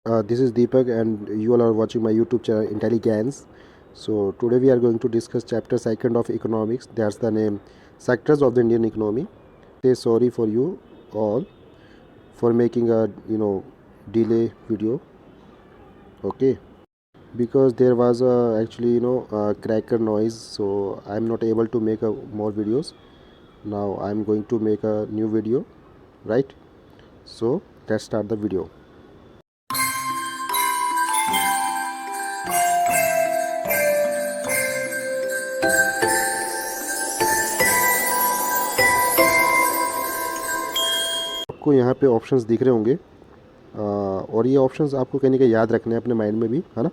This is Deepak, and you all are watching my YouTube channel Intelligence. So today we are going to discuss chapter second of economics. That's the name, sectors of the Indian economy. Say sorry for you all for making a delay video. Okay, because there was a actually cracker noise, so I'm not able to make more videos. Now I'm going to make a new video, right? So let's start the video. आपको यहाँ पे options दिख रहे होंगे, और ये options आपको कहीं ना कहीं याद रखने हैं अपने माइंड में भी, है ना।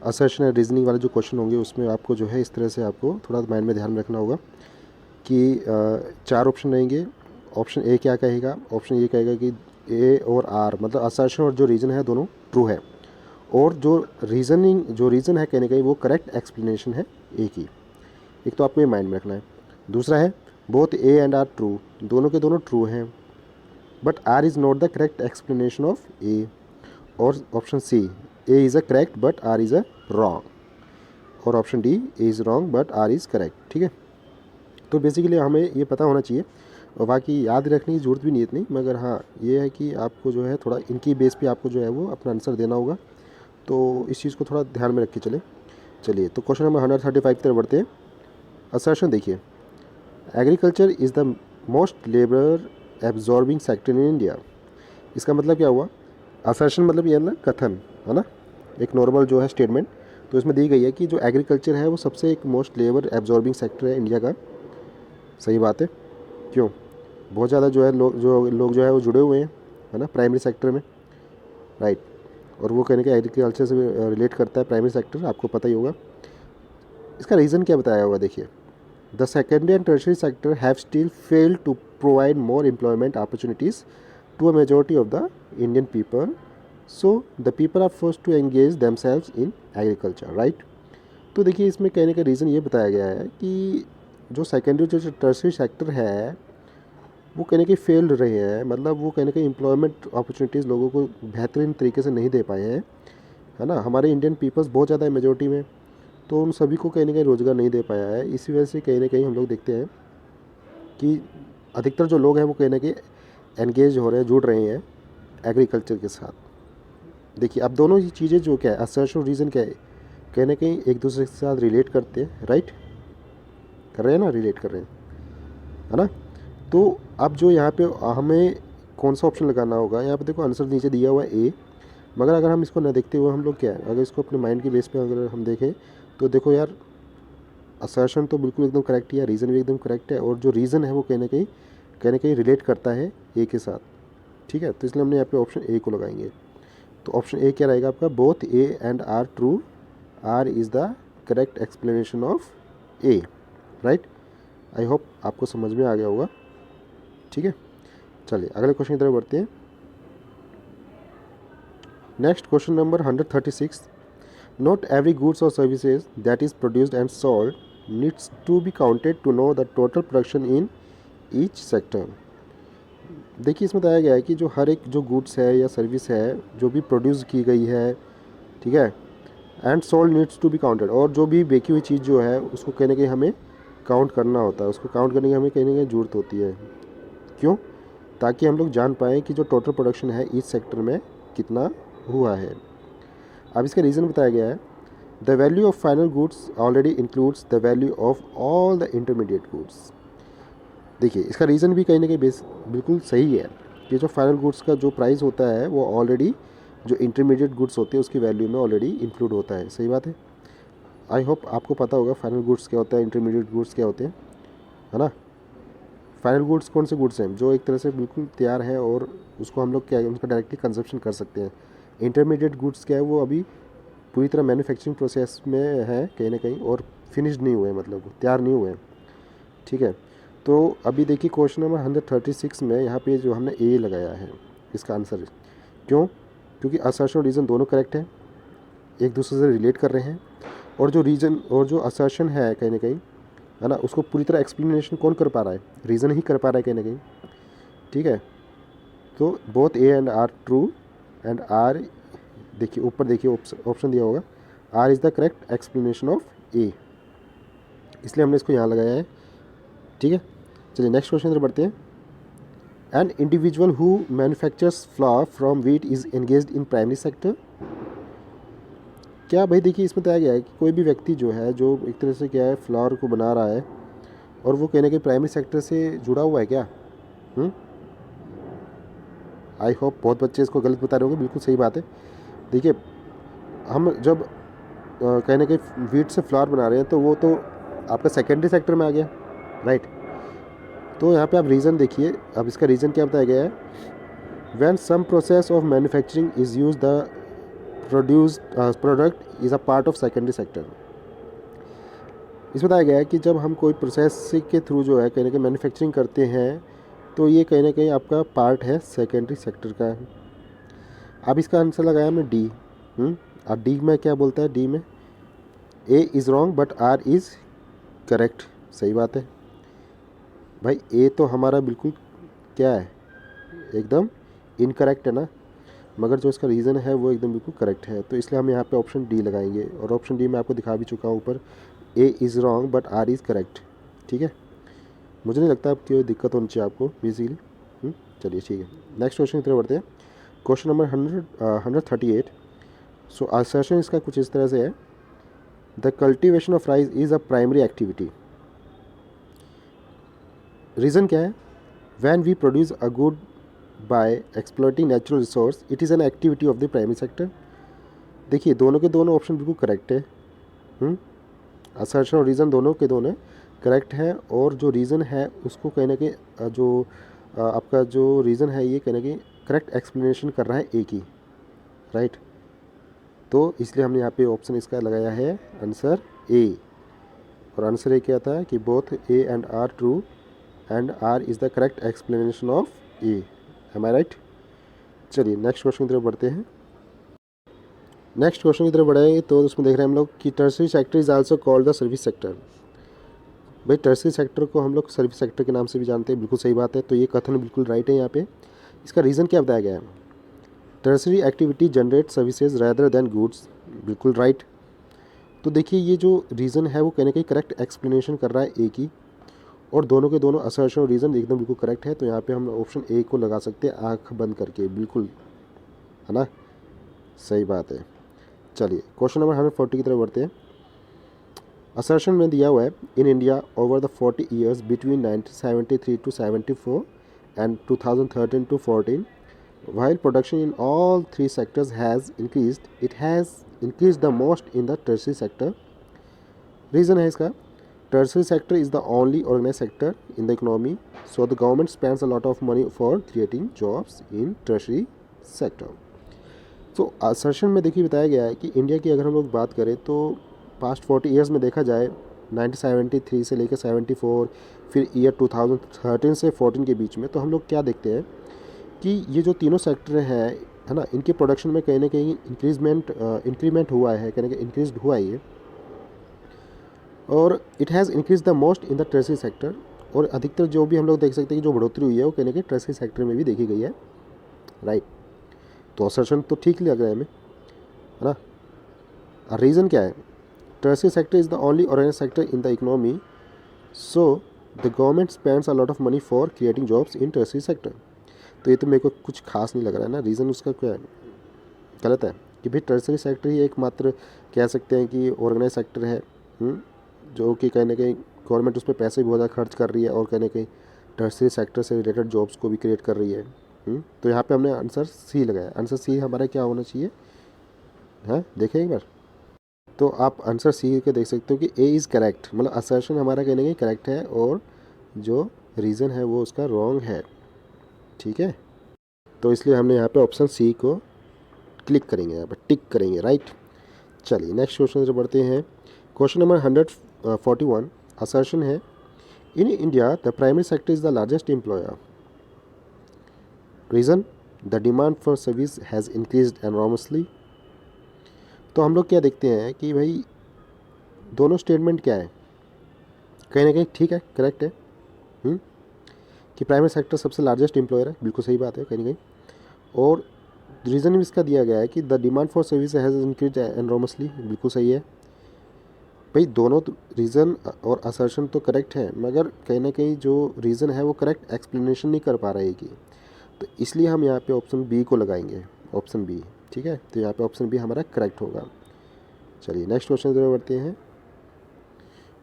असर्शन एंड रीजनिंग वाले जो क्वेश्चन होंगे उसमें आपको जो है इस तरह से आपको थोड़ा माइंड में ध्यान रखना होगा कि चार ऑप्शन रहेंगे। ऑप्शन ए क्या कहेगा? ऑप्शन ये कहेगा कि ए और आर मतलब असर्शन और जो रीज़न है दोनों ट्रू है, और जो रीज़न है कहीं ना कहीं वो करेक्ट एक्सप्लेनेशन है ए की। एक तो आपको ये माइंड में रखना है। दूसरा है both A and R true, दोनों के दोनों ट्रू हैं, but R is not the correct explanation of A. और option C, A is a correct but R is a wrong. और option D, A is wrong but R is correct. ठीक है, तो basically हमें ये पता होना चाहिए, और बाकी याद रखने की ज़रूरत भी नहीं इतनी, मगर हाँ ये है कि आपको जो है थोड़ा इनकी बेस पे आपको जो है वो अपना आंसर देना होगा। तो इस चीज़ को थोड़ा ध्यान में रख के चलिए तो क्वेश्चन नंबर 135 की तरफ बढ़ते हैं। असर्शन देखिए, agriculture is the most labour absorbing sector in India. इसका मतलब क्या हुआ? असर्शन मतलब ये है ना कथन, है ना, एक नॉर्मल जो है स्टेटमेंट। तो इसमें दी गई है कि जो एग्रीकल्चर है वो सबसे एक मोस्ट लेबर एब्जॉर्बिंग सेक्टर है इंडिया का। सही बात है। क्यों? बहुत ज़्यादा जो है लोग जो है वो जुड़े हुए हैं, है ना, प्राइमरी सेक्टर में, राइट। और वो कहने के एग्रीकल्चर से रिलेट करता है प्राइमरी सेक्टर, आपको पता ही होगा। इसका रीज़न क्या बताया हुआ देखिए, the secondary and tertiary sector have still failed to provide more employment opportunities to a majority of the Indian people, so the people are forced to engage themselves in agriculture, right। तो देखिए इसमें कहने का reason ये बताया गया है कि जो सेकेंडरी जो टर्सरी सेक्टर है वो कहने के फेल रहे हैं, मतलब वो कहने के एम्प्लॉयमेंट अपॉर्चुनिटीज़ लोगों को बेहतरीन तरीके से नहीं दे पाए हैं, है ना। हमारे इंडियन पीपल्स बहुत ज़्यादा है मेजोरिटी में, तो उन सभी को कहीं ना कहीं रोज़गार नहीं दे पाया है। इसी वजह से कहीं ना कहीं हम लोग देखते हैं कि अधिकतर जो लोग हैं वो कहीं ना कहीं एंगेज हो रहे हैं, जुड़ रहे हैं एग्रीकल्चर के साथ। देखिए अब दोनों ही चीज़ें जो क्या है, असर्शन और रीज़न क्या है, कहीं ना कहीं एक दूसरे के साथ रिलेट करते हैं, राइट, कर रहे हैं ना, रिलेट कर रहे हैं, है ना। तो अब जो यहाँ पे हमें कौन सा ऑप्शन लगाना होगा, यहाँ पे देखो आंसर नीचे दिया हुआ है ए, मगर अगर हम इसको ना देखते हुए हम लोग क्या है, अगर इसको अपने माइंड के बेस पे अगर हम देखें तो देखो यार, असर्शन तो बिल्कुल एकदम करेक्ट है, रीज़न भी एकदम करेक्ट है, और जो रीज़न है वो कहीं ना कहीं रिलेट करता है ए के साथ। ठीक है, तो इसलिए हमने यहाँ पे ऑप्शन ए को लगाएंगे। तो ऑप्शन ए क्या रहेगा आपका? Both A and R true, R is the correct explanation of A, right. I hope आपको समझ में आ गया होगा। ठीक है, चलिए अगले क्वेश्चन की तरफ बढ़ते हैं। Next question number 136, not every goods और services that is produced and sold needs to be counted to know the total production in each sector. देखिए इसमें बताया गया है कि जो हर एक जो गुड्स है या सर्विस है जो भी प्रोड्यूस की गई है, ठीक है, and sold needs to be counted, और जो भी बेची हुई चीज़ जो है उसको कहीं ना कहीं हमें काउंट करना होता है, उसको काउंट करने की हमें कहीं ना कहीं ज़रूरत होती है। क्यों? ताकि हम लोग जान पाएँ कि जो टोटल प्रोडक्शन है इस सेक्टर में कितना हुआ है। अब इसका रीज़न बताया गया है, the value of final goods already includes the value of all the intermediate goods. देखिए इसका रीज़न भी कहीं ना कहीं बिल्कुल सही है कि जो फाइनल गुड्स का जो प्राइस होता है वो ऑलरेडी जो इंटरमीडिएट गुड्स होते हैं उसकी वैल्यू में ऑलरेडी इंक्लूड होता है। सही बात है। आई होप आपको पता होगा फाइनल गुड्स क्या होता है, इंटरमीडिएट गुड्स क्या होते हैं, है ना। फाइनल गुड्स कौन से गुड्स हैं? जो एक तरह से बिल्कुल तैयार है और उसको हम लोग क्या है, उनका डायरेक्टली कंजप्शन कर सकते हैं। इंटरमीडिएट गुड्स क्या है, वो अभी पूरी तरह मैन्युफैक्चरिंग प्रोसेस में है कहीं ना कहीं, और फिनिश्ड नहीं हुए, मतलब तैयार नहीं हुए। ठीक है, तो अभी देखिए क्वेश्चन नंबर 136 में यहाँ पे जो हमने ए लगाया है इसका आंसर। क्यों? क्योंकि असर्शन और रीज़न दोनों करेक्ट है, एक दूसरे से रिलेट कर रहे हैं, और जो रीज़न और जो असर्शन है कहीं ना कहीं, है ना, उसको पूरी तरह एक्सप्लेनेशन कौन कर पा रहा है? रीज़न ही कर पा रहा है कहीं ना कहीं। ठीक है, तो both A and R true and R देखिए ऊपर देखिए ऑप्शन दिया होगा, R is the correct explanation of A, इसलिए हमने इसको यहाँ लगाया है। ठीक है, चलिए नेक्स्ट क्वेश्चन इधर बढ़ते हैं। An individual who manufactures flour from wheat is engaged in primary sector. क्या भाई देखिए इसमें बताया गया है कि कोई भी व्यक्ति जो है, जो एक तरह से क्या है फ्लावर को बना रहा है और वो कहने के प्राइमरी सेक्टर से जुड़ा हुआ है क्या? आई होप बहुत बच्चे इसको गलत बता रहे होंगे, बिल्कुल सही बात है। देखिए हम जब कहने के वीट से फ्लावर बना रहे हैं तो वो तो आपका सेकेंडरी सेक्टर में आ गया, राइट। तो यहाँ पे आप रीज़न देखिए, अब इसका रीज़न क्या बताया गया है, when some process of manufacturing is use the produce product is a part of secondary sector. इसमें बताया गया है कि जब हम कोई प्रोसेस के थ्रू जो है कहीं ना कहीं मैन्युफैक्चरिंग करते हैं तो ये कहीं ना कहीं आपका पार्ट है सेकेंडरी सेक्टर का है। अब इसका आंसर लगाया हमने डी। और डी में क्या बोलता है, डी में A is wrong but R is correct. सही बात है भाई, ए तो हमारा बिल्कुल क्या है, एकदम इनकरेक्ट है ना, मगर जो इसका रीज़न है वो एकदम बिल्कुल करेक्ट है। तो इसलिए हम यहाँ पे ऑप्शन डी लगाएंगे, और ऑप्शन डी मैं आपको दिखा भी चुका हूँ ऊपर, A is wrong but R is correct. ठीक है, मुझे नहीं लगता आपकी कोई दिक्कत होनी चाहिए आपको बेसिकली। चलिए ठीक है, नेक्स्ट क्वेश्चन की तरफ बढ़ते हैं। Question number 138। सो असर्शन इसका कुछ इस तरह से है, the cultivation of rice is a primary activity. Reason क्या है, when we produce a good by exploiting natural resource it is an activity of the primary sector. देखिए दोनों के दोनों ऑप्शन बिल्कुल करेक्ट है। असर्शन और रीज़न दोनों के दोनों करेक्ट है, और जो रीज़न है उसको कहीं ना कहीं जो आपका जो रीज़न है ये कहीं ना कहीं करेक्ट एक्सप्लेनेशन कर रहा है ए की, राइट। तो इसलिए हमने यहाँ पे ऑप्शन इसका लगाया है आंसर ए, और आंसर ए क्या था कि both A and R true and R is the correct explanation of A. Am I right? चलिए नेक्स्ट क्वेश्चन की तरफ बढ़ते हैं। नेक्स्ट क्वेश्चन की तरफ बढ़े तो उसमें देख रहे हैं हम लोग कि tertiary sector is also called the service sector. भाई टर्सरी सेक्टर को हम लोग सर्विस सेक्टर के नाम से भी जानते हैं, बिल्कुल सही बात है। तो ये कथन बिल्कुल राइट है यहाँ पे। इसका रीज़न क्या बताया गया है, tertiary activity generate services rather than goods, बिल्कुल राइट। तो देखिए ये जो रीज़न है वो कहने का करेक्ट एक्सप्लेनेशन कर रहा है ए की, और दोनों के दोनों असर्शन और रीज़न एकदम बिल्कुल करेक्ट है। तो यहाँ पे हम ऑप्शन ए को लगा सकते हैं आँख बंद करके, बिल्कुल है ना, सही बात है। चलिए क्वेश्चन नंबर 140 की तरफ बढ़ते हैं। असर्शन में दिया हुआ है, in India over the 40 years between 1973 to 74 and 2013 to 14 while production in all three sectors has increased, it has increased the most in the tertiary sector. Reason है इसका, tertiary sector is the only organized sector in the economy, so the government spends a lot of money for creating jobs in tertiary sector. तो assertion में देखिए बताया गया है कि India की अगर हम लोग बात करें तो पास्ट 40 ईयर्स में देखा जाए 1973 से लेकर 74, फिर ईयर 2013 से 14 के बीच में, तो हम लोग क्या देखते हैं कि ये जो तीनों सेक्टर हैं है ना, इनके प्रोडक्शन में कहीं ना कहीं इंक्रीमेंट हुआ है, कहीं ना कहीं इंक्रीज हुआ है ये, और it has increase the most in the tertiary sector. और अधिकतर जो भी हम लोग देख सकते हैं कि जो बढ़ोतरी हुई है वो कहीं ना कहीं टर्सरी सेक्टर में भी देखी गई है, राइट। तो असर्शन तो ठीक लग रहा है हमें, है ना। रीज़न क्या है, tertiary sector is the only organised sector in the economy, so the government spends a lot of money for creating jobs in tertiary sector. तो ये तो मेरे को कुछ खास नहीं लग रहा है ना, रीज़न उसका क्या है, गलत है कि भाई टर्सरी सेक्टर ही एकमात्र कह सकते हैं कि ऑर्गेनाइज सेक्टर है, जो कि कहीं ना कहीं गवर्नमेंट उस पर पैसे भी बहुत ज़्यादा खर्च कर रही है और कहीं ना कहीं टर्सरी सेक्टर से रिलेटेड जॉब्स को भी क्रिएट कर रही है। तो यहाँ पे हमने आंसर सी लगाया। आंसर सी हमारा क्या होना चाहिए, हाँ देखें एक बार, तो आप आंसर सी के देख सकते हो कि ए इज़ करेक्ट, मतलब असर्शन हमारा कहने का करेक्ट है और जो रीज़न है वो उसका रॉन्ग है, ठीक है। तो इसलिए हमने यहाँ पे ऑप्शन सी को क्लिक करेंगे, यहाँ पर टिक करेंगे, राइट। चलिए नेक्स्ट क्वेश्चन से बढ़ते हैं। क्वेश्चन नंबर 141 असर्शन है, in India the primary sector is the largest employer, reason the demand for service has increased enormously. तो हम लोग क्या देखते हैं कि भाई दोनों स्टेटमेंट क्या है, कहीं ना कहीं ठीक है, करेक्ट है, कि प्राइमरी सेक्टर सबसे लार्जेस्ट एम्प्लॉयर है, बिल्कुल सही बात है कहीं ना कहीं, और रीज़न इसका दिया गया है कि the demand for service has increase enormously, बिल्कुल सही है भाई। दोनों रीज़न और असर्शन तो करेक्ट है, मगर कहीं ना कहीं जो रीज़न है वो करेक्ट एक्सप्लेनेशन नहीं कर पा रहा है कि, तो इसलिए हम यहाँ पे ऑप्शन बी को लगाएंगे, ऑप्शन बी। ठीक है, तो यहाँ पे ऑप्शन बी हमारा करेक्ट होगा। चलिए नेक्स्ट क्वेश्चन की तरफ बढ़ते हैं।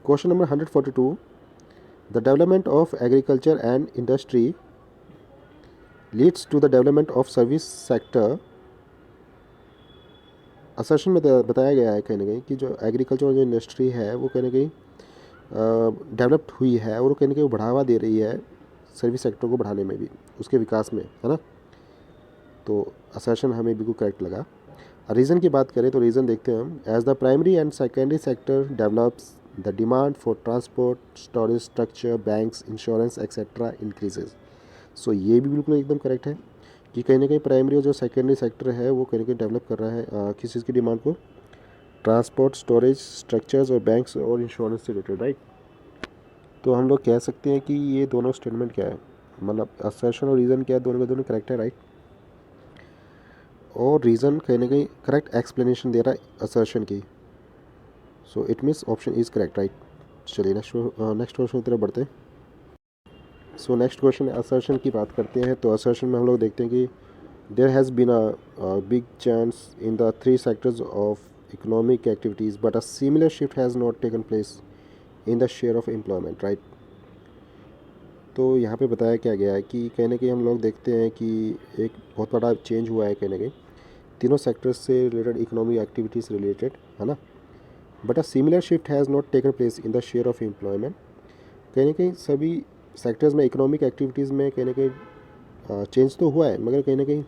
Question number 142, the development of agriculture and industry leads to the development of service sector. Assertion में बताया गया है कहीं ना कहीं कि जो एग्रीकल्चर और जो इंडस्ट्री है वो कहीं ना कहीं डेवलप्ड हुई है और कहीं ना कहीं वो बढ़ावा दे रही है सर्विस सेक्टर को बढ़ाने में भी, उसके विकास में, है ना। तो असर्शन हमें बिल्कुल करेक्ट लगा। रीज़न की बात करें तो रीज़न देखते हैं हम। As the primary and secondary sector develops the demand for transport, storage structure, banks, insurance etcetera increases. So ये भी बिल्कुल एकदम करेक्ट है कि कहीं ना कहीं प्राइमरी और जो सेकेंडरी सेक्टर है वो कहीं ना कहीं डेवलप कर रहा है किस चीज़ की डिमांड को, ट्रांसपोर्ट, स्टोरेज स्ट्रक्चर्स और बैंक्स और इंश्योरेंस से रिलेटेड, राइट। तो हम लोग कह सकते हैं कि ये दोनों स्टेटमेंट क्या है, मतलब असर्शन और रीज़न क्या है, दोनों के दोनों करेक्ट है, राइट। और रीज़न कहीं ना कहीं करेक्ट एक्सप्लेनेशन दे रहा है असर्शन की, so it means option is correct, right. चलिए नेक्स्ट क्वेश्चन की तरफ बढ़ते हैं। सो नेक्स्ट क्वेश्चन असर्शन की बात करते हैं। तो असर्शन में हम लोग देखते हैं कि there has been a big chance in the three sectors of economic activities but a similar shift has not taken place in the share of employment, right. तो यहाँ पे बताया क्या गया है कि कहीं ना कहीं हम लोग देखते हैं कि एक बहुत बड़ा चेंज हुआ है कहीं ना कहीं तीनों सेक्टर्स से रिलेटेड, इकोनॉमिक एक्टिविटीज़ से रिलेटेड, है ना। But a similar shift has not taken place in the share of employment. कहीं ना कहीं सभी सेक्टर्स में इकोनॉमिक एक्टिविटीज़ में कहीं ना कहीं चेंज तो हुआ है, मगर कहीं ना कहीं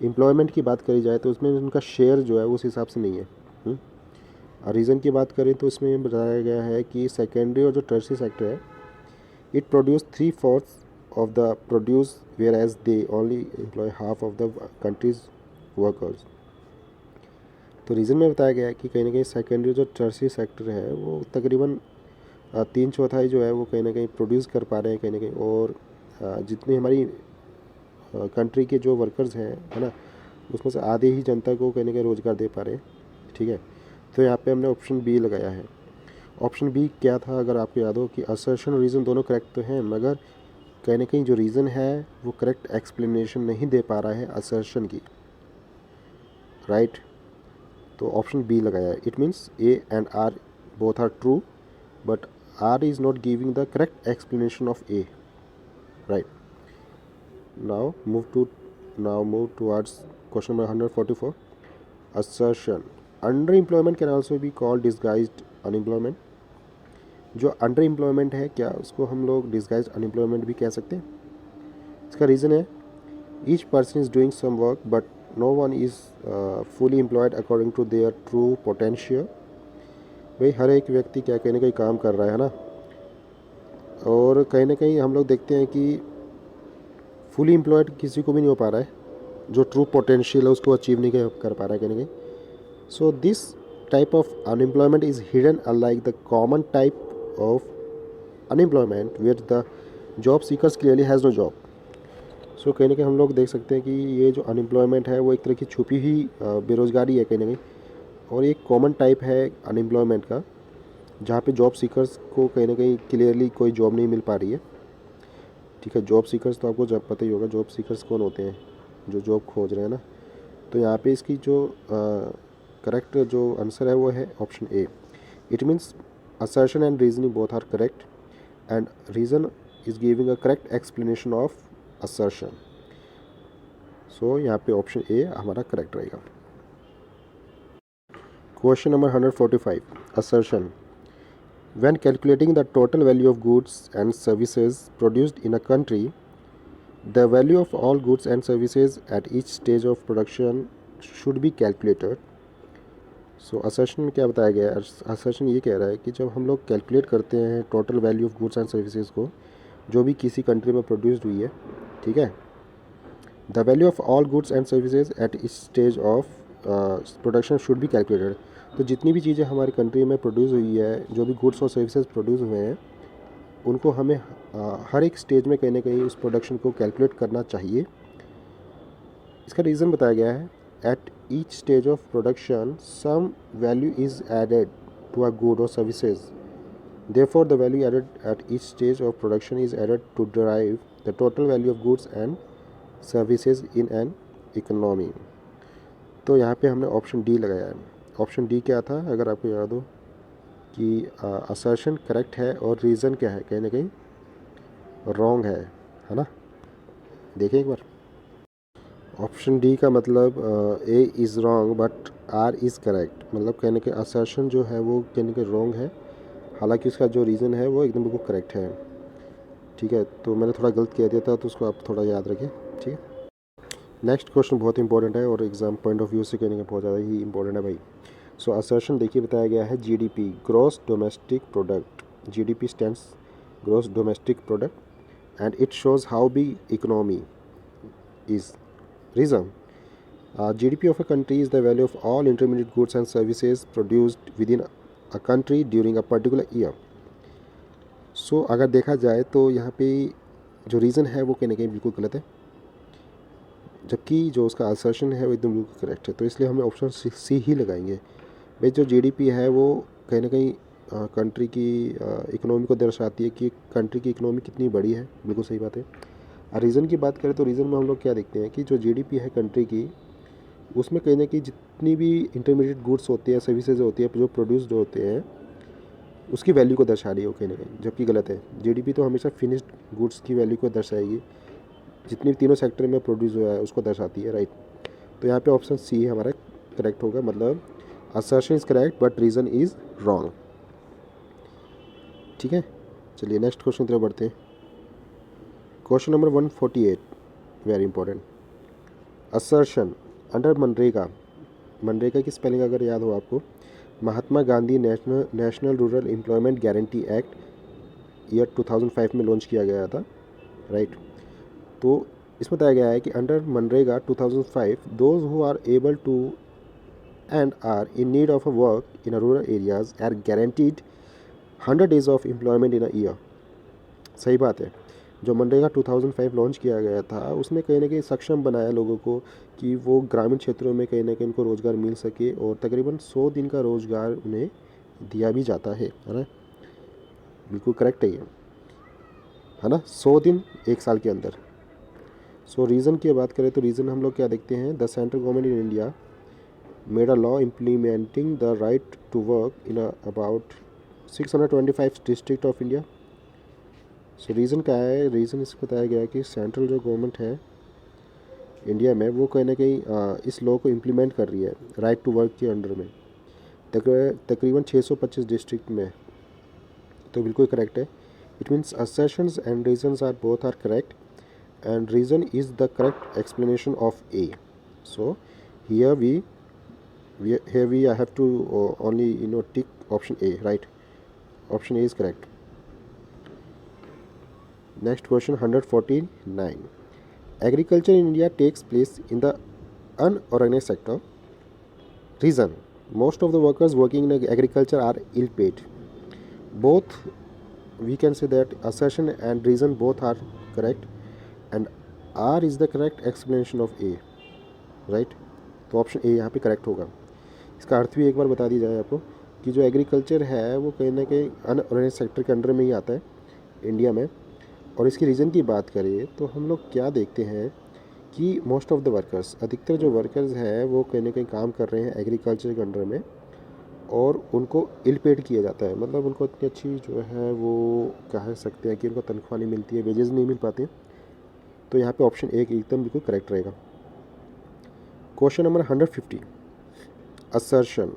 एम्प्लॉयमेंट की बात करी जाए तो उसमें उनका शेयर जो है उस हिसाब से नहीं है। रीज़न की बात करें तो इसमें बताया गया है कि सेकेंडरी और जो टर्शियरी सेक्टर है, it produce 3/4 of the produce whereas they only employ half of the country's workers। तो रीज़न में बताया गया है कि कहीं ना कहीं सेकेंडरी जो टर्शियरी सेक्टर है वो तकरीबन 3/4 जो है वो कहीं ना कहीं प्रोड्यूस कर पा रहे हैं कहीं ना कहीं, और जितनी हमारी कंट्री के जो वर्कर्स हैं, है ना, उसमें से आधे ही जनता को कहीं ना कहीं रोज़गार दे पा रहे हैं। ठीक है, तो यहाँ पे हमने ऑप्शन बी लगाया है। ऑप्शन बी क्या था, अगर आपको याद हो कि असर्शन और रीज़न दोनों करेक्ट तो हैं, मगर कहीं ना कहीं जो रीज़न है वो करेक्ट एक्सप्लेनेशन नहीं दे पा रहा है असर्शन की, राइट। तो ऑप्शन बी लगाया है। It means A and R both are true but R is not giving the correct explanation of A, right. Now move towards question number 144, assertion underemployment can also be called disguised unemployment। जो under employment है क्या उसको हम लोग disguise unemployment भी कह सकते हैं। इसका रीज़न है each person is doing some work but no one is fully employed according to their true potential. भाई हर एक व्यक्ति क्या कहीं ना कहीं काम कर रहा है ना, और कहीं ना कहीं हम लोग देखते हैं कि फुली एम्प्लॉयड किसी को भी नहीं हो पा रहा है, जो ट्रू पोटेंशियल है उसको अचीव नहीं कर पा रहा है कहीं ना कहीं। So this type of unemployment is hidden unlike the common type of unemployment where the job seekers clearly has no job। सो कहीं ना कहीं हम लोग देख सकते हैं कि ये जो अनएम्प्लॉयमेंट है वो एक तरह की छुपी हुई बेरोज़गारी है कहीं ना कहीं, और एक कॉमन टाइप है अनएम्प्लॉयमेंट का जहाँ पे जॉब सीकर्स को कहीं ना कहीं क्लियरली कोई जॉब नहीं मिल पा रही है। ठीक है, जॉब सीकर्स तो आपको जब पता ही होगा जॉब सीकर्स कौन होते हैं, जो जॉब खोज रहे हैं ना। तो यहाँ पे इसकी जो करेक्ट जो आंसर है वो है option A. It means assertion and reasoning both are correct and reason is giving a correct explanation of assertion। सो यहाँ पे ऑप्शन ए हमारा करेक्ट रहेगा। Question number 145, assertion when calculating the total value of goods and services produced in a country the value of all goods and services at each stage of production should be calculated। So assertion में क्या बताया गया है, assertion ये कह रहा है कि जब हम लोग कैलकुलेट करते हैं total value of goods and services को जो भी किसी कंट्री में प्रोड्यूस्ड हुई है, ठीक है, the value of all goods and services at इस stage of production should be calculated. तो जितनी भी चीज़ें हमारी कंट्री में प्रोड्यूस हुई है, जो भी गुड्स और सर्विसेज प्रोड्यूस हुए हैं, उनको हमें हर एक स्टेज में कहीं ना कहीं उस प्रोडक्शन को कैलकुलेट करना चाहिए। इसका रीज़न बताया गया है, at each stage of production some value is added to a good और services, therefore the value added at each stage of production is added to derive the total value of goods and services in an economy. तो यहाँ पे हमने option D लगाया है। Option D क्या था, अगर आपको याद हो कि असर्शन करेक्ट है और रीज़न क्या है, कहीं ना कहीं रॉन्ग है ना। देखें एक बार, ऑप्शन डी का मतलब A is wrong but R is correct, मतलब कहने के असर्शन जो है वो कहने के रॉन्ग है, हालांकि उसका जो रीज़न है वो एकदम बिल्कुल करेक्ट है। ठीक है, तो मैंने थोड़ा गलत कह दिया था, तो उसको आप थोड़ा याद रखें। ठीक है, नेक्स्ट क्वेश्चन बहुत इंपॉर्टेंट है और एग्जाम पॉइंट ऑफ व्यू से कहने का बहुत ज़्यादा ही इंपॉर्टेंट है भाई। सो असर्शन देखिए बताया गया है GDP, gross domestic product. GDP stands gross domestic product and it shows how big economy is. Reason, GDP of a country is the value of all intermediate goods and services produced within a country during a particular year. So अगर देखा जाए तो यहाँ पे जो reason है वो कहीं ना कहीं बिल्कुल गलत है, जबकि जो उसका असर्शन है वो एकदम बिल्कुल करेक्ट है। तो इसलिए हमें ऑप्शन सी ही लगाएंगे। भाई जो जीडीपी है वो कहीं ना कहीं कंट्री की इकोनॉमी को दर्शाती है कि कंट्री की इकोनॉमी कितनी बड़ी है, बिल्कुल सही बात है। रीज़न की बात करें तो रीज़न में हम लोग क्या देखते हैं कि जो जीडीपी है कंट्री की, उसमें कहीं ना कहीं जितनी भी इंटरमीडिएट गुड्स होते हैं, सर्विसेज होती है, जो प्रोड्यूस्ड होते हैं, उसकी वैल्यू को दर्शा रही है वो कहीं ना कहीं, जबकि गलत है। जीडीपी तो हमेशा फिनिश्ड गुड्स की वैल्यू को दर्शाएगी, जितनी तीनों सेक्टर में प्रोड्यूस हुआ है उसको दर्शाती है, राइट। तो यहाँ पे ऑप्शन सी हमारा करेक्ट होगा, मतलब assertion is correct but reason is wrong. ठीक है, चलिए नेक्स्ट क्वेश्चन की तरफ बढ़ते हैं। Question number 148, very important. Assertion under MNREGA, MNREGA की स्पेलिंग अगर याद हो आपको, Mahatma Gandhi national rural employment guarantee act year 2005 में लॉन्च किया गया था, राइट। तो इसमें बताया गया है कि अंडर मनरेगा 2005 those who are able to and are in need of a work in a rural areas are guaranteed 100 days of employment in a year. सही बात है, जो मनरेगा 2005 लॉन्च किया गया था उसने कहीं ना कहीं सक्षम बनाया लोगों को कि वो ग्रामीण क्षेत्रों में कहीं ना कहीं उनको रोज़गार मिल सके, और तकरीबन 100 दिन का रोज़गार उन्हें दिया भी जाता है ना। बिल्कुल करेक्ट है ना, 100 दिन एक साल के अंदर। सो रीज़न की बात करें तो रीज़न हम लोग क्या देखते हैं, the central government in India made a law implementing the right to work in about 625 district of India. So reason क्या है, रीज़न इसको बताया गया है कि सेंट्रल जो गवर्नमेंट है इंडिया में वो कहीं ना कहीं इस लॉ को इम्प्लीमेंट कर रही है राइट टू वर्क के अंडर में, तकरीबन 625 डिस्ट्रिक्ट में। तो बिल्कुल करेक्ट है। It means assertions and reasons are both are correct and reason is the correct explanation of A. So here we I have to only tick option A, right. Option A is correct. Next question 149, agriculture in India takes place in the unorganized sector. Reason, most of the workers working in agriculture are ill paid. Both, we can say that assertion and reason both are correct and R is the correct explanation of A, right। तो option A यहाँ पे correct होगा। इसका अर्थ भी एक बार बता दी जाए आपको कि जो एग्रीकल्चर है वो कहीं ना कहीं अनऑर्गेनाइज सेक्टर के अंडर में ही आता है इंडिया में। और इसकी रीज़न की बात करें तो हम लोग क्या देखते हैं कि मोस्ट ऑफ द वर्कर्स, अधिकतर जो वर्कर्स हैं वो कहीं ना कहीं काम कर रहे हैं एग्रीकल्चर के अंडर में, और उनको इल पेड किया जाता है, मतलब उनको इतनी अच्छी जो है वो कह सकते हैं कि उनको तनख्वाह नहीं मिलती है, वेजेस नहीं मिल पाते। तो यहाँ पे ऑप्शन ए एकदम बिल्कुल करेक्ट रहेगा। Question number 150, assertion.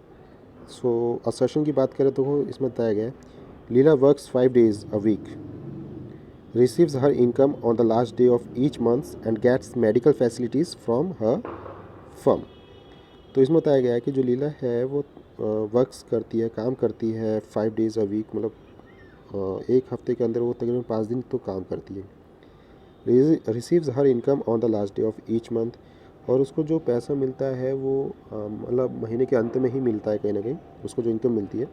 So assertion की बात करें तो इसमें बताया गया है, Leela works 5 days a week, receives her income on the last day of each month and gets medical facilities from her firm। तो इसमें बताया गया है कि जो लीला है वो वर्क्स करती है, काम करती है 5 days a week, मतलब एक हफ्ते के अंदर वो तकरीबन 5 दिन तो काम करती है। Receives her income on the last day of each month, और उसको जो पैसा मिलता है वो मतलब महीने के अंत में ही मिलता है कहीं ना कहीं, उसको जो इनकम मिलती है।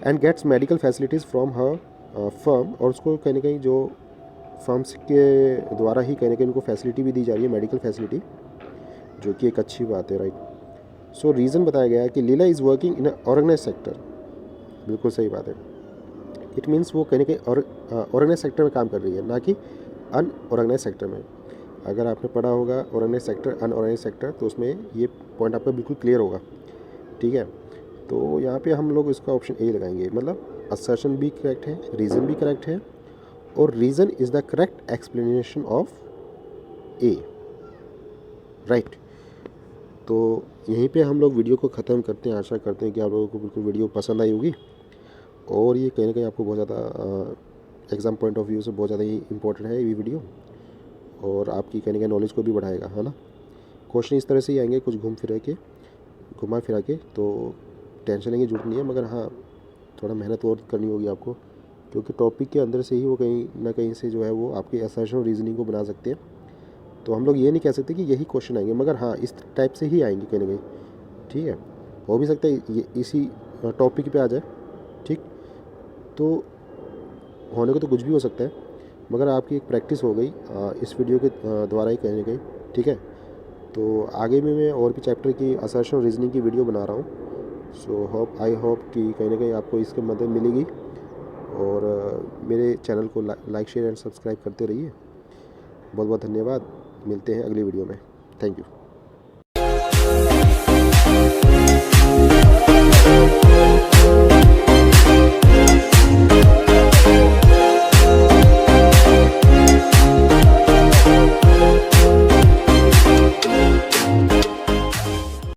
And gets medical facilities from her firm, और उसको कहीं ना कहीं जो फर्म्स के द्वारा ही कहीं ना कहीं उनको फैसिलिटी भी दी जा रही है, मेडिकल फैसिलिटी, जो कि एक अच्छी बात है, राइट। सो रीज़न बताया गया है कि Leela is working in organise sector. बिल्कुल सही बात है। इट मीन्स वो कहीं ना कहीं ऑर्गेनाइज सेक्टर में काम कर रही है, ना कि अनऑर्गेनाइज सेक्टर में। अगर आपने पढ़ा होगा ऑर्गेनाइज सेक्टर अनऑर्गेनाइज सेक्टर, तो उसमें ये पॉइंट आपका बिल्कुल क्लियर होगा, ठीक है। तो यहाँ पे हम लोग इसका ऑप्शन ए लगाएंगे, मतलब असर्शन भी करेक्ट है, रीज़न भी करेक्ट है, और reason is the correct explanation of A, right. तो यहीं पे हम लोग वीडियो को ख़त्म करते हैं। आशा करते हैं कि आप लोगों को बिल्कुल वीडियो पसंद आई होगी, और ये कहीं ना कहीं आपको बहुत ज़्यादा एग्ज़ाम पॉइंट ऑफ व्यू से बहुत ज़्यादा ही इंपॉर्टेंट है ये वीडियो, और आपकी कहीं ना कहीं नॉलेज को भी बढ़ाएगा, है ना। क्वेश्चन इस तरह से ही आएंगे, कुछ घुमा फिरा के, तो टेंशन लेने की जरूरत नहीं है, मगर हाँ थोड़ा मेहनत और करनी होगी आपको, क्योंकि टॉपिक के अंदर से ही वो कहीं ना कहीं से जो है वो आपकी असर्शन और रीजनिंग को बना सकते हैं। तो हम लोग ये नहीं कह सकते कि यही क्वेश्चन आएंगे, मगर हाँ इस टाइप से ही आएंगे कहीं ना कहीं, ठीक है। हो भी सकता है ये इसी टॉपिक पे आ जाए, ठीक। तो होने को तो कुछ भी हो सकता है, मगर आपकी एक प्रैक्टिस हो गई इस वीडियो के द्वारा ही कहीं ना कहीं, ठीक है। तो आगे में मैं और भी चैप्टर की असर्शन और रीजनिंग की वीडियो बना रहा हूँ। सो आई होप कि कहीं ना कहीं आपको इसकी मदद मिलेगी, और मेरे चैनल को लाइक शेयर एंड सब्सक्राइब करते रहिए। बहुत बहुत धन्यवाद, मिलते हैं अगली वीडियो में। Thank you.